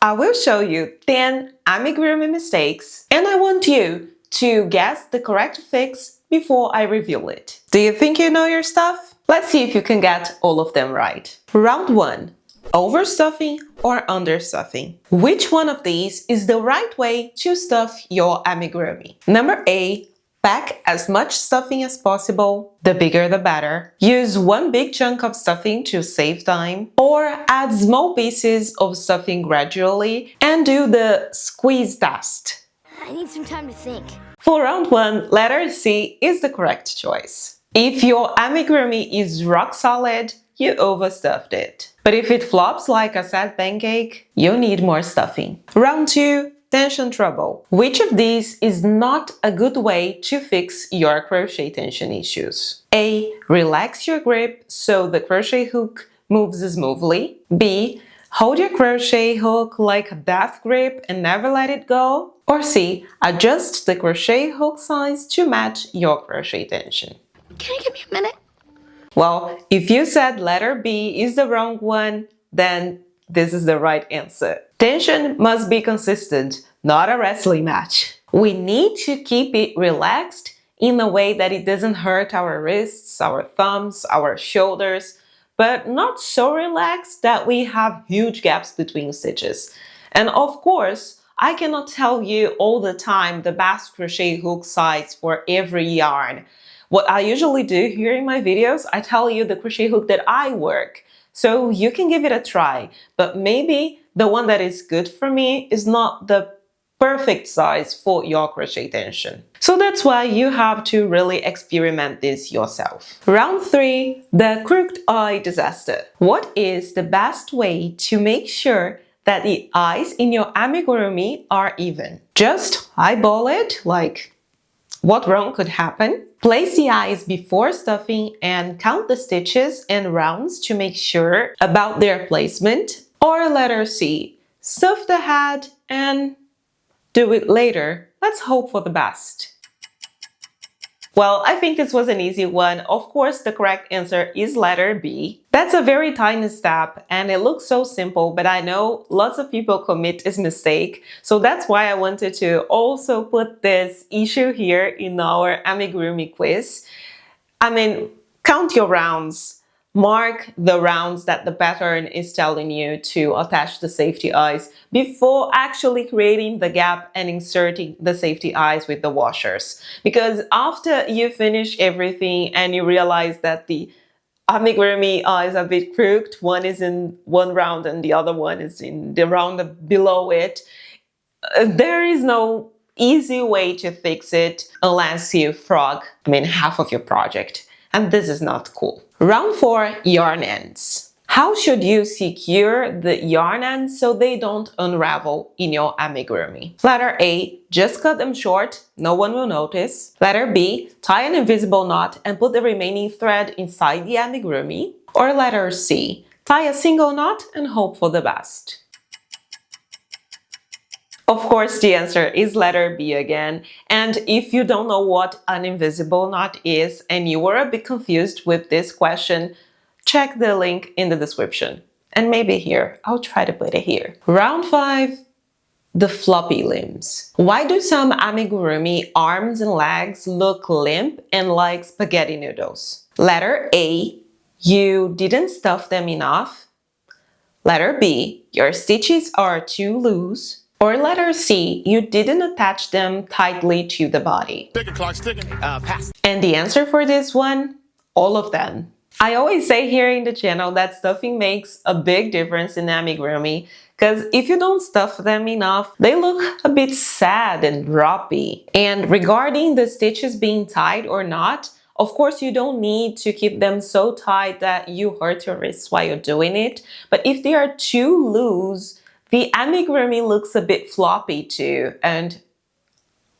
I will show you 10 amigurumi mistakes, and I want you to guess the correct fix before I reveal it. Do you think you know your stuff? Let's see if you can get all of them right. Round 1. Overstuffing or understuffing? Which one of these is the right way to stuff your amigurumi? Number A. Pack as much stuffing as possible, the bigger the better. Use one big chunk of stuffing to save time, or add small pieces of stuffing gradually and do the squeeze test. I need some time to think. For round 1, letter C is the correct choice. If your amigurumi is rock solid, you overstuffed it. But if it flops like a sad pancake, you need more stuffing. Round 2. Tension trouble. Which of these is not a good way to fix your crochet tension issues? A. Relax your grip so the crochet hook moves smoothly. B. Hold your crochet hook like a death grip and never let it go. Or C. Adjust the crochet hook size to match your crochet tension. Can you give me a minute? Well, if you said letter B is the wrong one, then this is the right answer. Tension must be consistent, not a wrestling match. We need to keep it relaxed in a way that it doesn't hurt our wrists, our thumbs, our shoulders, but not so relaxed that we have huge gaps between stitches. And of course, I cannot tell you all the time the best crochet hook size for every yarn. What I usually do here in my videos, I tell you the crochet hook that I work. So you can give it a try, but maybe the one that is good for me is not the perfect size for your crochet tension. So that's why you have to really experiment this yourself. Round 3, the crooked eye disaster. What is the best way to make sure that the eyes in your amigurumi are even? Just eyeball it, like what wrong could happen? Place the eyes before stuffing and count the stitches and rounds to make sure about their placement. Or letter C, stuff the head and do it later. Let's hope for the best. Well, I think this was an easy one. Of course, the correct answer is letter B. That's a very tiny step and it looks so simple, but I know lots of people commit this mistake. So that's why I wanted to also put this issue here in our amigurumi quiz. I mean, count your rounds. Mark the rounds that the pattern is telling you to attach the safety eyes before actually creating the gap and inserting the safety eyes with the washers. Because after you finish everything and you realize that the amigurumi is a bit crooked, one is in one round and the other one is in the round below it, there is no easy way to fix it unless you frog, half of your project. And this is not cool. Round 4, yarn ends. How should you secure the yarn ends so they don't unravel in your amigurumi? Letter A, just cut them short, no one will notice. Letter B, tie an invisible knot and put the remaining thread inside the amigurumi. Or letter C, tie a single knot and hope for the best. Of course, the answer is letter B again. And if you don't know what an invisible knot is and you were a bit confused with this question, check the link in the description. And maybe here, I'll try to put it here. Round 5, the floppy limbs. Why do some amigurumi arms and legs look limp and like spaghetti noodles? Letter A, you didn't stuff them enough. Letter B, your stitches are too loose. Or letter C, you didn't attach them tightly to the body. Ticking clock's ticking. Pass. And the answer for this one, all of them. I always say here in the channel that stuffing makes a big difference in amigurumi, because if you don't stuff them enough, they look a bit sad and droppy. And regarding the stitches being tight or not, of course, you don't need to keep them so tight that you hurt your wrists while you're doing it. But if they are too loose, the amigurumi looks a bit floppy too, and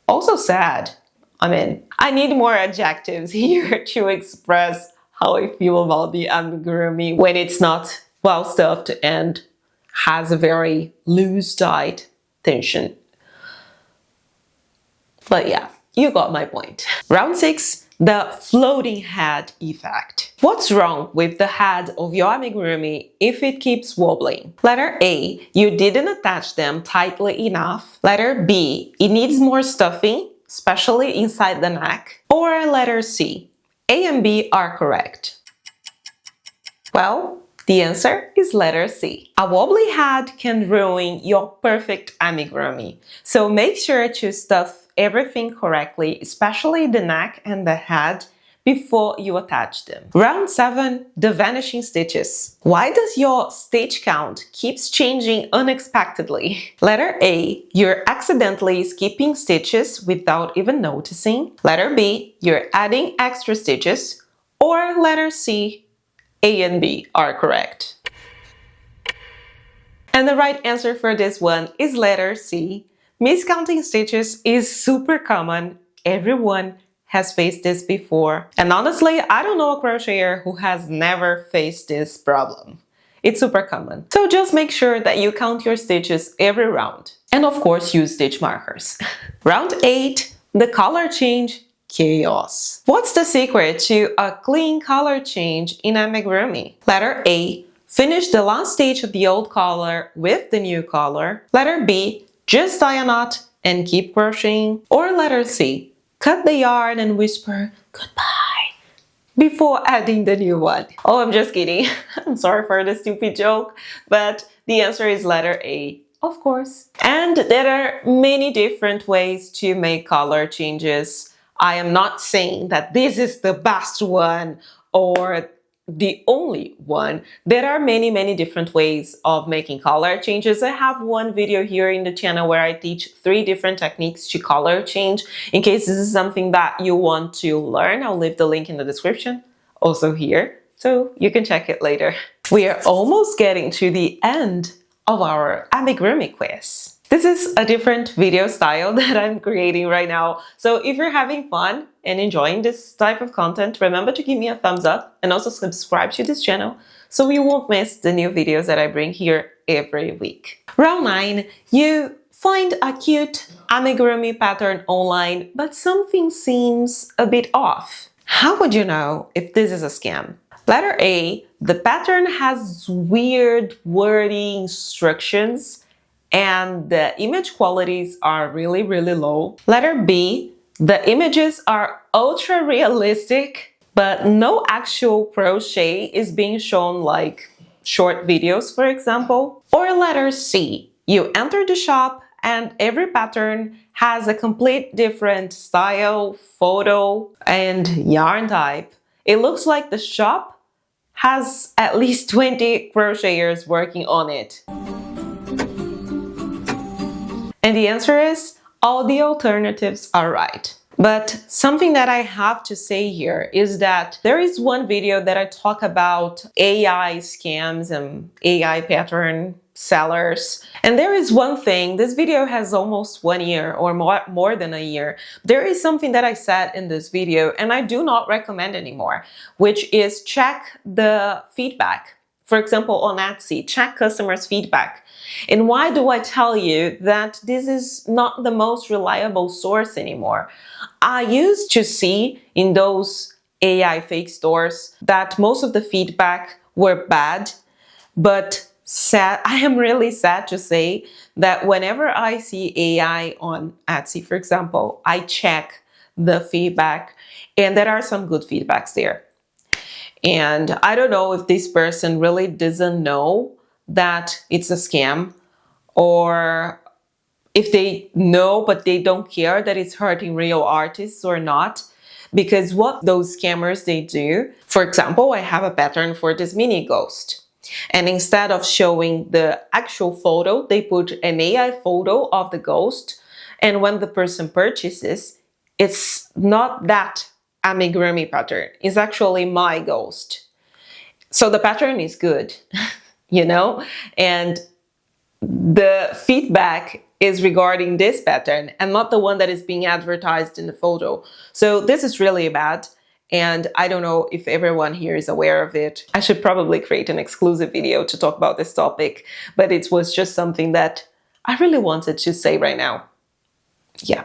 also sad. I need more adjectives here to express how I feel about the amigurumi when it's not well stuffed and has a very loose, tight tension. But yeah, you got my point. Round 6, the floating head effect. What's wrong with the head of your amigurumi if it keeps wobbling? Letter A, you didn't attach them tightly enough. Letter B, it needs more stuffing, especially inside the neck. Or letter C, A and B are correct. Well, the answer is letter C. A wobbly head can ruin your perfect amigurumi. So make sure to stuff everything correctly, especially the neck and the head, before you attach them. Round 7, the vanishing stitches. Why does your stitch count keeps changing unexpectedly? Letter A, you're accidentally skipping stitches without even noticing. Letter B, you're adding extra stitches. Or letter C, A and B are correct. And the right answer for this one is letter C. Miscounting stitches is super common. Everyone has faced this before. And honestly, I don't know a crocheter who has never faced this problem. It's super common. So just make sure that you count your stitches every round. And of course, use stitch markers. Round 8, the color change chaos. What's the secret to a clean color change in amigurumi? Letter A, finish the last stage of the old color with the new color. Letter B, just tie a knot and keep crocheting. Or letter C, cut the yarn and whisper goodbye before adding the new one. Oh, I'm just kidding. I'm sorry for the stupid joke, but the answer is letter A, of course. And there are many different ways to make color changes. I am not saying that this is the best one or the only one. There are many different ways of making color changes. I have one video here in the channel where I teach 3 different techniques to color change. In case this is something that you want to learn, I'll leave the link in the description, also here, so you can check it later. We are almost getting to the end of our amigurumi quiz. This is a different video style that I'm creating right now. So if you're having fun and enjoying this type of content, remember to give me a thumbs up and also subscribe to this channel so you won't miss the new videos that I bring here every week. Round 9, you find a cute amigurumi pattern online, but something seems a bit off. How would you know if this is a scam? Letter A, the pattern has weird wordy instructions and the image qualities are really low. Letter B, the images are ultra realistic, but no actual crochet is being shown, like short videos, for example. Or letter C, you enter the shop and every pattern has a complete different style, photo, and yarn type. It looks like the shop has at least 20 crocheters working on it. And the answer is, all the alternatives are right. But something that I have to say here is that there is one video that I talk about AI scams and AI pattern sellers. And there is one thing, this video has almost 1 year or more than a year. There is something that I said in this video and I do not recommend anymore, which is check the feedback. For example, on Etsy, check customers' feedback. And why do I tell you that this is not the most reliable source anymore? I used to see in those AI fake stores that most of the feedback were bad, but I am really sad to say that whenever I see AI on Etsy, for example, I check the feedback and there are some good feedbacks there. And I don't know if this person really doesn't know that it's a scam, or if they know but they don't care that it's hurting real artists or not. Because what those scammers, they do, for example, I have a pattern for this mini ghost. And instead of showing the actual photo, they put an AI photo of the ghost. And when the person purchases, it's not that amigurumi pattern, is actually my ghost. So the pattern is good, you know, and the feedback is regarding this pattern and not the one that is being advertised in the photo. So this is really bad. And I don't know if everyone here is aware of it. I should probably create an exclusive video to talk about this topic, but it was just something that I really wanted to say right now. Yeah.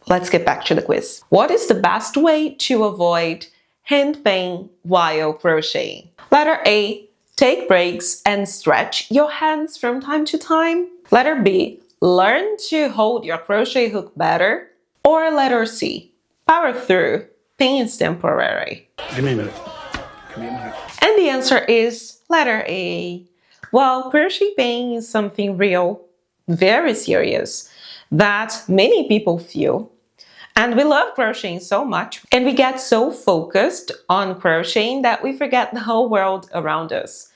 Let's get back to the quiz. What is the best way to avoid hand pain while crocheting? Letter A, take breaks and stretch your hands from time to time. Letter B, learn to hold your crochet hook better. Or letter C, power through, pain is temporary. Give me a minute. Give me a minute. And the answer is letter A. Well, crochet pain is something real, very serious, that many people feel. And we love crocheting so much, and we get so focused on crocheting that we forget the whole world around us.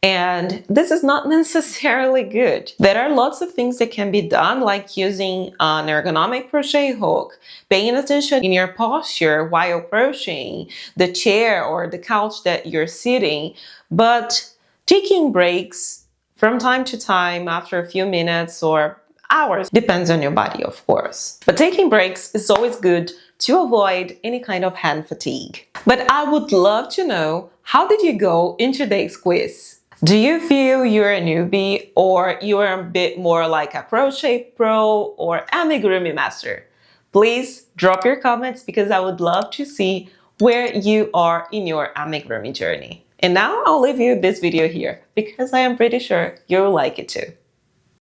And this is not necessarily good. There are lots of things that can be done, like using an ergonomic crochet hook, paying attention in your posture while crocheting, the chair or the couch that you're sitting, but taking breaks from time to time after a few minutes or hours, depends on your body, of course. But taking breaks is always good to avoid any kind of hand fatigue. But I would love to know, how did you go in today's quiz? Do you feel you're a newbie, or you're a bit more like a crochet pro or amigurumi master? Please drop your comments, because I would love to see where you are in your amigurumi journey. And now I'll leave you this video here, because I am pretty sure you'll like it too.